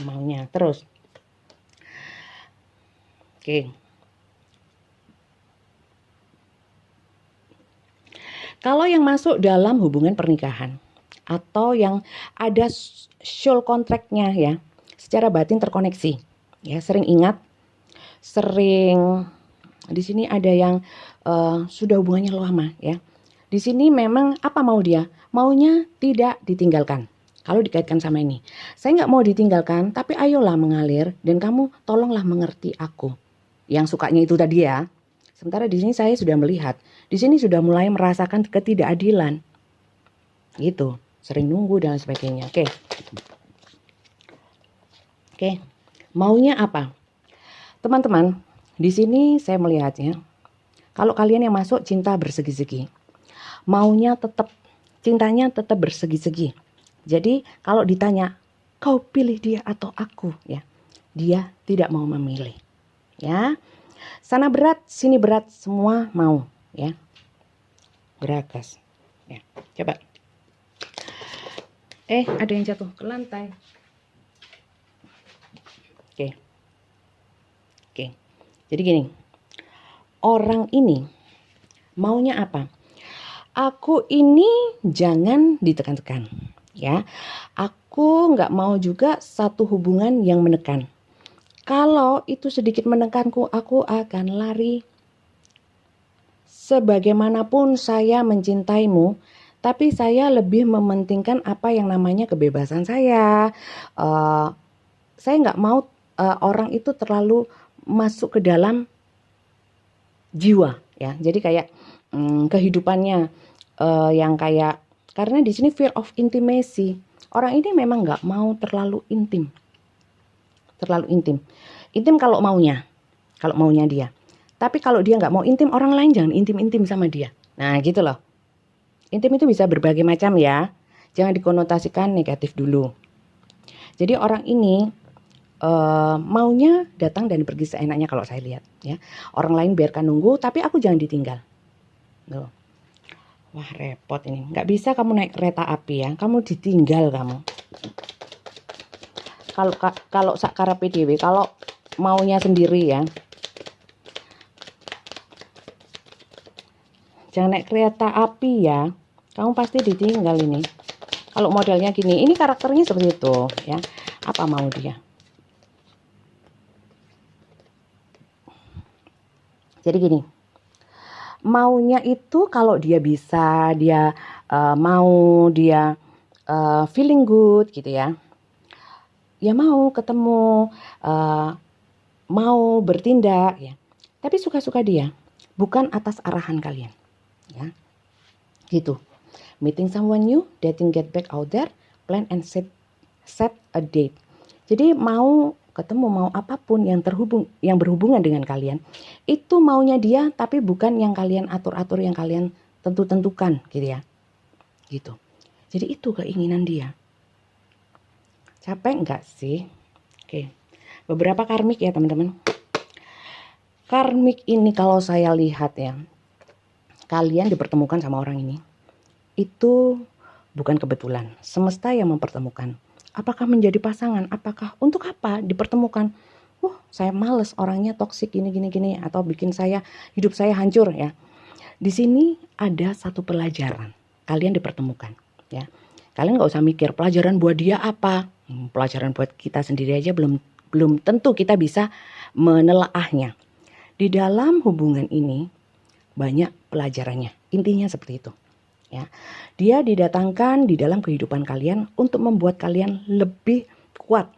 maunya terus. Oke. Kalau yang masuk dalam hubungan pernikahan atau yang ada soul contract-nya ya, secara batin terkoneksi. Ya, sering ingat, sering di sini ada yang sudah hubungannya lama ya. Di sini memang apa mau dia? Maunya tidak ditinggalkan. Kalau dikaitkan sama ini, saya nggak mau ditinggalkan, tapi ayolah mengalir dan kamu tolonglah mengerti aku. Yang sukanya itu tadi ya. Sementara di sini saya sudah melihat, di sini sudah mulai merasakan ketidakadilan. Gitu, sering nunggu dan sebagainya. Oke. Oke. Maunya apa? Teman-teman, di sini saya melihatnya, kalau kalian yang masuk cinta bersegi-segi. Maunya tetap, cintanya tetap bersegi-segi. Jadi kalau ditanya, kau pilih dia atau aku ya, dia tidak mau memilih. Ya. Sana berat, sini berat, semua mau ya. Beragas. Ya, coba. Ada yang jatuh ke lantai. Oke. Oke. Jadi gini. Orang ini maunya apa? Aku ini jangan ditekan-tekan. ya. Aku nggak mau juga satu hubungan yang menekan. Kalau itu sedikit menekanku, aku akan lari. Sebagaimanapun saya mencintaimu, tapi saya lebih mementingkan apa yang namanya kebebasan saya. Saya nggak mau orang itu terlalu masuk ke dalam jiwa, ya. Jadi kayak kehidupannya yang kayak, karena di sini fear of intimacy. Orang ini memang nggak mau terlalu intim. Intim kalau maunya dia. Tapi kalau dia nggak mau intim, orang lain jangan intim-intim sama dia. Nah gitu loh. Intim itu bisa berbagai macam ya. Jangan dikonotasikan negatif dulu. Jadi orang ini maunya datang dan pergi seenaknya kalau saya lihat. Ya. Orang lain biarkan nunggu, tapi aku jangan ditinggal. Tuh. Wah repot ini. Nggak bisa kamu naik kereta api ya. Kamu ditinggal kamu. Kalau sakara PDW, kalau maunya sendiri ya. Jangan naik kereta api ya. Kamu pasti ditinggal ini. Kalau modelnya gini, ini karakternya seperti itu ya. Apa mau dia? Jadi gini. Maunya itu kalau dia bisa, dia mau, dia feeling good gitu ya. Ya mau ketemu, mau bertindak ya. Tapi suka-suka dia, bukan atas arahan kalian. Ya, gitu. Meeting someone new, dating, get back out there, plan and set a date. Jadi mau ketemu, mau apapun yang berhubungan dengan kalian, itu maunya dia, tapi bukan yang kalian atur-atur, yang kalian tentukan gitu ya. Gitu. Jadi itu keinginan dia. Capek enggak sih? Oke. Beberapa karmik ya teman-teman. Karmik ini kalau saya lihat ya, kalian dipertemukan sama orang ini, itu bukan kebetulan. Semesta yang mempertemukan. Apakah menjadi pasangan? Apakah untuk apa dipertemukan? Saya males, orangnya toksik gini, atau bikin hidup saya hancur ya. Di sini ada satu pelajaran. Kalian dipertemukan ya. Kalian nggak usah mikir pelajaran buat dia apa. Pelajaran buat kita sendiri aja belum tentu kita bisa menelaahnya. Di dalam hubungan ini banyak pelajarannya. Intinya seperti itu. Ya. Dia didatangkan di dalam kehidupan kalian untuk membuat kalian lebih kuat,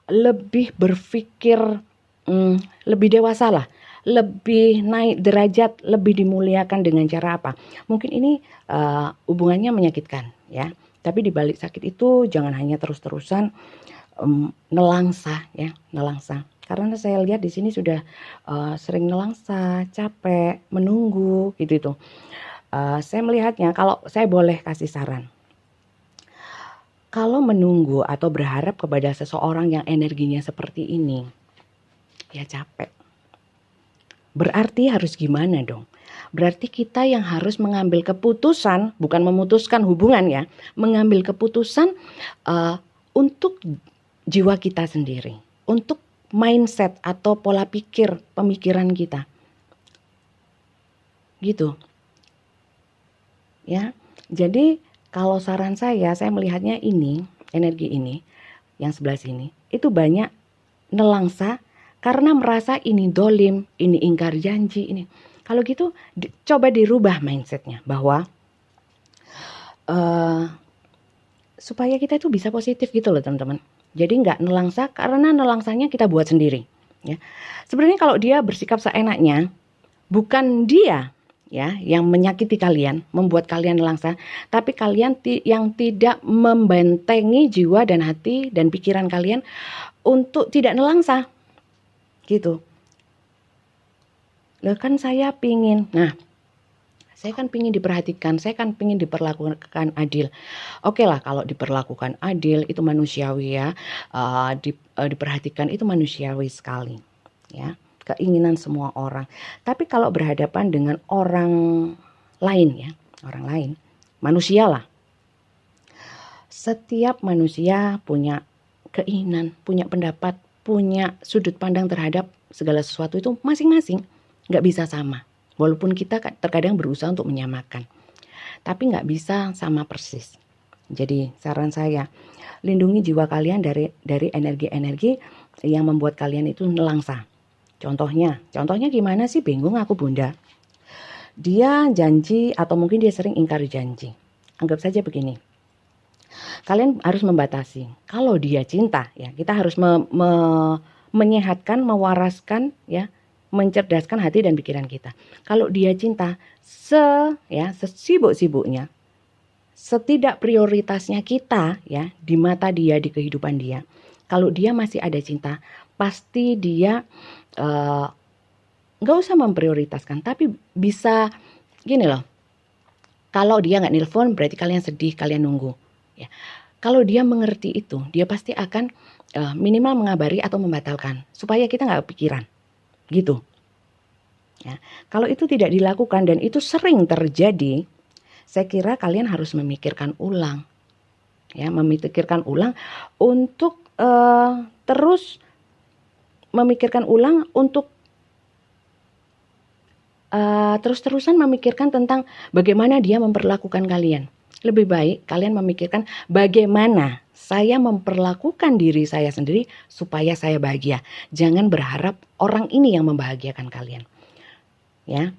lebih berpikir, lebih dewasa lah, lebih naik derajat, lebih dimuliakan dengan cara apa? Mungkin ini hubungannya menyakitkan, ya. Tapi di balik sakit itu jangan hanya terus-terusan nelangsa, ya, nelangsa. Karena saya lihat di sini sudah sering nelangsa, capek, menunggu, gitu. Saya melihatnya, kalau saya boleh kasih saran, kalau menunggu atau berharap kepada seseorang yang energinya seperti ini, ya capek. Berarti harus gimana dong? Berarti kita yang harus mengambil keputusan, bukan memutuskan hubungan ya, mengambil keputusan untuk jiwa kita sendiri, untuk mindset atau pola pikir, pemikiran kita. Gitu. Ya, jadi kalau saran saya melihatnya ini, energi ini, yang sebelah sini, itu banyak nelangsa karena merasa ini dolim, ini ingkar janji, ini. Kalau gitu, coba dirubah mindsetnya bahwa supaya kita itu bisa positif gitu loh teman-teman. Jadi nggak nelangsa, karena nelangsanya kita buat sendiri. Ya, sebenarnya kalau dia bersikap seenaknya, bukan dia ya yang menyakiti kalian, membuat kalian nelangsa, tapi kalian yang tidak membentengi jiwa dan hati dan pikiran kalian untuk tidak nelangsa, gitu. Loh kan saya pingin, saya kan pingin diperhatikan, saya kan pingin diperlakukan adil. Oke lah kalau diperlakukan adil itu manusiawi ya, diperhatikan itu manusiawi sekali, ya. Keinginan semua orang. Tapi kalau berhadapan dengan orang lain ya, orang lain, manusia lah. Setiap manusia punya keinginan, punya pendapat, punya sudut pandang terhadap segala sesuatu itu masing-masing. Nggak bisa sama. Walaupun kita terkadang berusaha untuk menyamakan. Tapi nggak bisa sama persis. Jadi saran saya, lindungi jiwa kalian dari energi-energi yang membuat kalian itu nelangsa. Contohnya gimana sih? Bingung aku Bunda. Dia janji atau mungkin dia sering ingkari janji. Anggap saja begini. Kalian harus membatasi. Kalau dia cinta, ya kita harus menyehatkan, mewaraskan, ya, mencerdaskan hati dan pikiran kita. Kalau dia cinta, sesibuk-sibuknya, setidak prioritasnya kita, ya, di mata dia, di kehidupan dia. Kalau dia masih ada cinta, pasti dia nggak usah memprioritaskan, tapi bisa gini loh. Kalau dia nggak nelpon, berarti kalian sedih, kalian nunggu. Ya. Kalau dia mengerti itu, dia pasti akan minimal mengabari atau membatalkan, supaya kita nggak kepikiran, gitu. Ya. Kalau itu tidak dilakukan dan itu sering terjadi, saya kira kalian harus memikirkan ulang, ya, memikirkan ulang untuk terus memikirkan ulang untuk terus-terusan memikirkan tentang bagaimana dia memperlakukan kalian. Lebih baik kalian memikirkan bagaimana saya memperlakukan diri saya sendiri supaya saya bahagia. Jangan berharap orang ini yang membahagiakan kalian. Ya.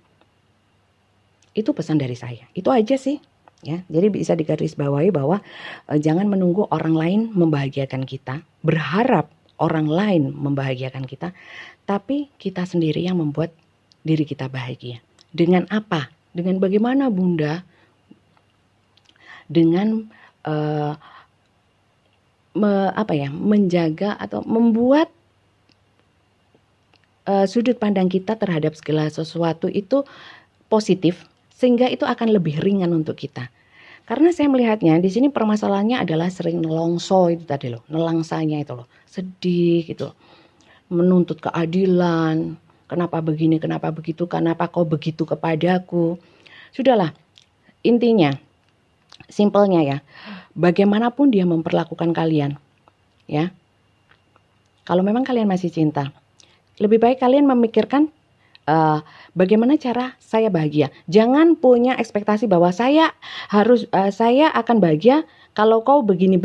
Itu pesan dari saya. Itu aja sih. Ya, jadi bisa digarisbawahi bahwa jangan menunggu orang lain membahagiakan kita, berharap orang lain membahagiakan kita, tapi kita sendiri yang membuat diri kita bahagia. Dengan apa? Dengan bagaimana Bunda? Dengan menjaga atau membuat sudut pandang kita terhadap segala sesuatu itu positif, sehingga itu akan lebih ringan untuk kita. Karena saya melihatnya di sini permasalahannya adalah sering nelongso itu tadi loh, nelangsanya itu loh, sedih gitu, menuntut keadilan. Kenapa begini, kenapa begitu, kenapa kau begitu kepadaku. Sudahlah, intinya, simpelnya ya, bagaimanapun dia memperlakukan kalian, ya. Kalau memang kalian masih cinta, lebih baik kalian memikirkan bagaimana cara saya bahagia. Jangan punya ekspektasi bahwa saya akan bahagia kalau kau begini.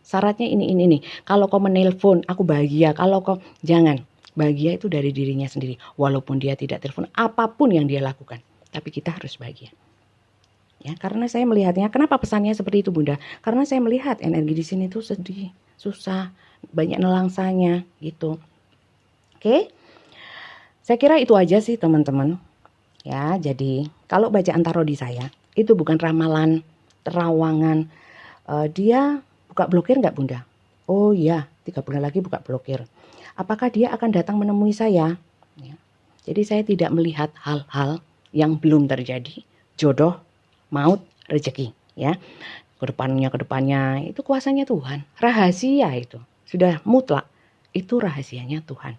Syaratnya ini. Kalau kau menelpon, aku bahagia. Kalau kau jangan. Bahagia itu dari dirinya sendiri. Walaupun dia tidak telepon, apapun yang dia lakukan. Tapi kita harus bahagia. Ya, karena saya melihatnya, kenapa pesannya seperti itu Bunda? Karena saya melihat energi di sini tuh sedih, susah, banyak nelangsanya gitu. Oke? Saya kira itu aja sih teman-teman. Ya, jadi kalau bacaan tarot di saya, itu bukan ramalan, terawangan. Dia buka blokir nggak Bunda? Oh iya, 3 bulan lagi buka blokir. Apakah dia akan datang menemui saya? Ya. Jadi saya tidak melihat hal-hal yang belum terjadi. Jodoh, maut, rezeki. Ya, kedepannya itu kuasanya Tuhan. Rahasia itu sudah mutlak. Itu rahasianya Tuhan.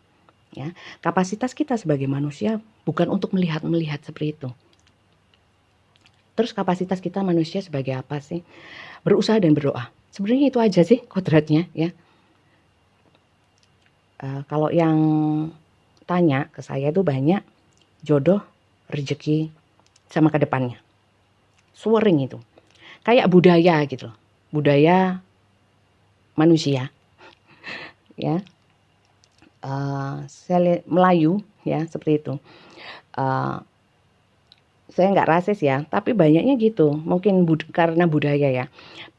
Ya, kapasitas kita sebagai manusia bukan untuk melihat seperti itu. Terus kapasitas kita manusia sebagai apa sih? Berusaha dan berdoa. Sebenarnya itu aja sih kodratnya ya. Kalau yang tanya ke saya itu banyak jodoh, rezeki, sama ke depannya. Sering itu. Kayak budaya gitu. Budaya manusia. Ya. Melayu ya seperti itu. Saya nggak rasis ya, tapi banyaknya gitu. Mungkin karena budaya ya,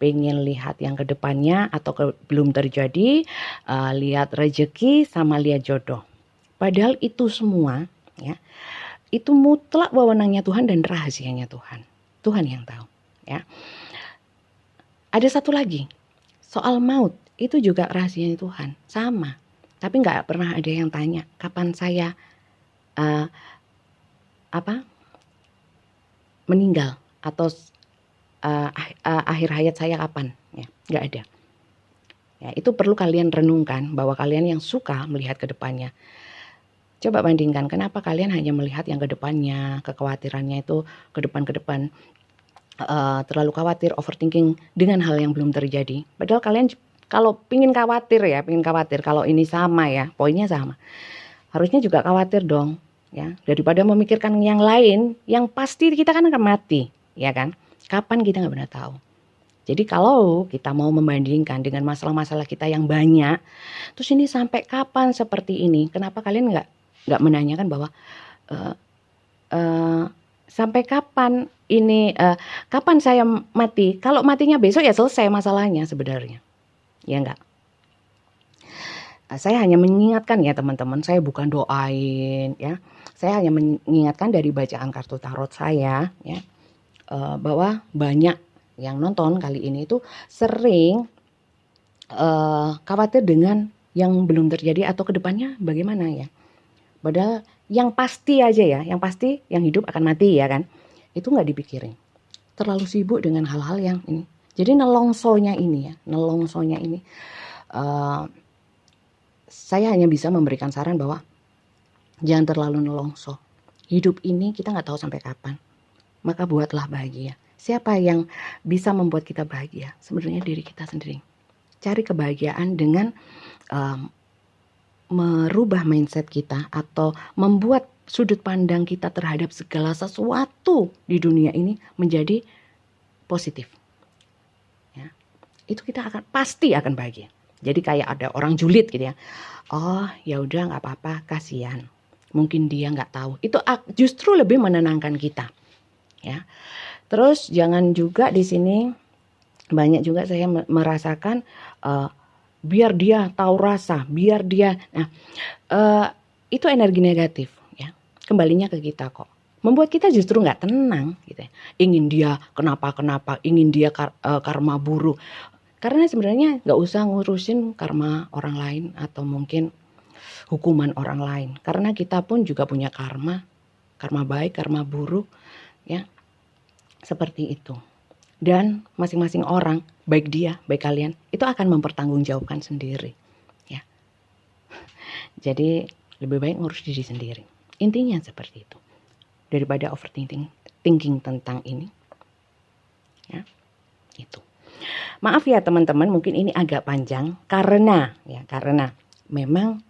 pengen lihat yang kedepannya atau belum terjadi, lihat rezeki sama lihat jodoh. Padahal itu semua ya, itu mutlak wewenangnya Tuhan dan rahasianya Tuhan. Tuhan yang tahu ya. Ada satu lagi, soal maut itu juga rahasianya Tuhan, sama. Tapi nggak pernah ada yang tanya kapan saya meninggal atau akhir hayat saya kapan ya, nggak ada ya. Itu perlu kalian renungkan bahwa kalian yang suka melihat ke depannya, coba bandingkan kenapa kalian hanya melihat yang ke depannya, kekhawatirannya itu ke depan, terlalu khawatir, overthinking dengan hal yang belum terjadi. Padahal kalian kalau pingin khawatir kalau ini sama ya, poinnya sama, harusnya juga khawatir dong. Ya, daripada memikirkan yang lain, yang pasti kita kan akan mati, ya kan? Kapan kita nggak pernah tahu. Jadi kalau kita mau membandingkan dengan masalah-masalah kita yang banyak, terus ini sampai kapan seperti ini? Kenapa kalian nggak menanyakan bahwa uh, uh, sampai kapan ini? Kapan saya mati? Kalau matinya besok ya selesai masalahnya sebenarnya, ya enggak? Saya hanya mengingatkan ya teman-teman, saya bukan doain ya. Saya hanya mengingatkan dari bacaan kartu tarot saya ya, bahwa banyak yang nonton kali ini itu sering khawatir dengan yang belum terjadi atau kedepannya bagaimana ya. Padahal yang pasti aja ya, yang pasti yang hidup akan mati ya kan, itu nggak dipikirin. Terlalu sibuk dengan hal-hal yang ini. Jadi nelongsonya ini saya hanya bisa memberikan saran bahwa jangan terlalu nelongso. Hidup ini kita nggak tahu sampai kapan. Maka buatlah bahagia. Siapa yang bisa membuat kita bahagia? Sebenarnya diri kita sendiri. Cari kebahagiaan dengan merubah mindset kita atau membuat sudut pandang kita terhadap segala sesuatu di dunia ini menjadi positif. Ya. Itu kita pasti akan bahagia. Jadi kayak ada orang julid gitu ya. Oh ya udah nggak apa-apa, kasihan. Mungkin dia nggak tahu. Itu justru lebih menenangkan kita. Ya. Terus jangan juga di sini banyak juga saya merasakan biar dia tahu rasa, biar dia. Nah itu energi negatif ya. Kembalinya ke kita kok. Membuat kita justru nggak tenang gitu ya. Ingin dia kenapa-kenapa, ingin dia karma buruk. Karena sebenarnya nggak usah ngurusin karma orang lain atau mungkin hukuman orang lain. Karena kita pun juga punya karma baik, karma buruk, ya seperti itu. Dan masing-masing orang, baik dia, baik kalian, itu akan mempertanggungjawabkan sendiri, ya. Jadi lebih baik ngurus diri sendiri. Intinya seperti itu. Daripada overthinking tentang ini, ya itu. Maaf ya teman-teman, mungkin ini agak panjang karena memang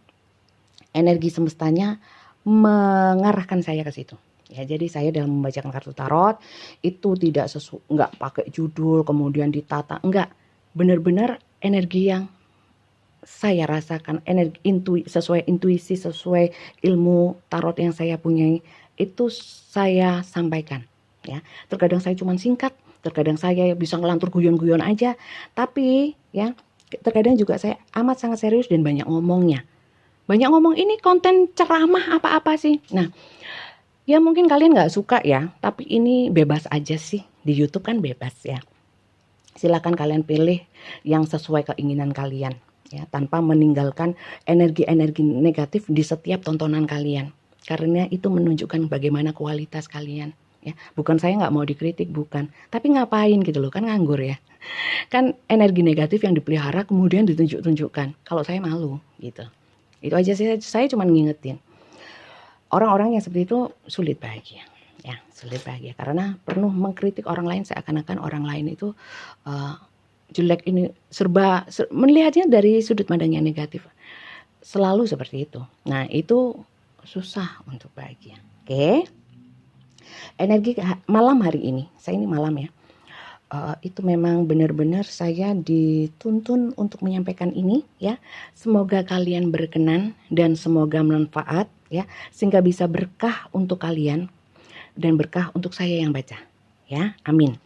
energi semestanya mengarahkan saya ke situ. Ya, jadi saya dalam membacakan kartu tarot itu tidak nggak pakai judul kemudian ditata, enggak, benar-benar energi yang saya rasakan, energi sesuai intuisi, sesuai ilmu tarot yang saya punyai itu saya sampaikan. Ya, terkadang saya cuma singkat. Terkadang saya bisa ngelantur guyon-guyon aja, tapi ya terkadang juga saya amat sangat serius dan banyak ngomongnya. Banyak ngomong ini konten ceramah apa-apa sih. Nah, ya mungkin kalian nggak suka ya, tapi ini bebas aja sih. Di YouTube kan bebas ya. Silakan kalian pilih yang sesuai keinginan kalian ya, tanpa meninggalkan energi-energi negatif di setiap tontonan kalian. Karena itu menunjukkan bagaimana kualitas kalian. Ya, bukan saya nggak mau dikritik, bukan, tapi ngapain gitu loh, kan nganggur ya, kan energi negatif yang dipelihara kemudian ditunjuk-tunjukkan. Kalau saya malu gitu, itu aja sih. Saya cuma ngingetin orang-orang yang seperti itu sulit bahagia ya, sulit bahagia karena penuh mengkritik orang lain seakan-akan orang lain itu jelek, ini melihatnya dari sudut pandang yang negatif, selalu seperti itu. Nah itu susah untuk bahagia. Oke. Energi malam hari ini, saya ini malam ya, itu memang benar-benar saya dituntun untuk menyampaikan ini ya. Semoga kalian berkenan dan semoga bermanfaat ya, sehingga bisa berkah untuk kalian dan berkah untuk saya yang baca ya, amin.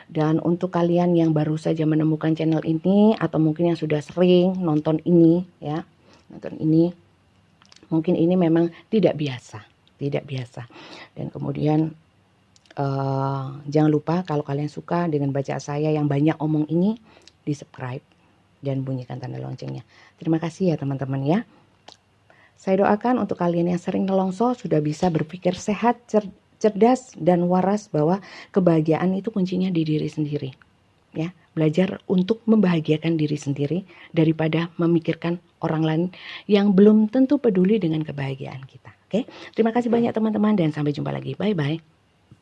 Dan untuk kalian yang baru saja menemukan channel ini atau mungkin yang sudah sering nonton ini ya, mungkin ini memang tidak biasa dan kemudian jangan lupa kalau kalian suka dengan baca saya yang banyak omong ini, di subscribe dan bunyikan tanda loncengnya. Terima kasih ya teman-teman ya. Saya doakan untuk kalian yang sering nelongso sudah bisa berpikir sehat, cerdas dan waras bahwa kebahagiaan itu kuncinya di diri sendiri. Ya, belajar untuk membahagiakan diri sendiri daripada memikirkan orang lain yang belum tentu peduli dengan kebahagiaan kita. Oke, terima kasih banyak teman-teman dan sampai jumpa lagi. Bye-bye.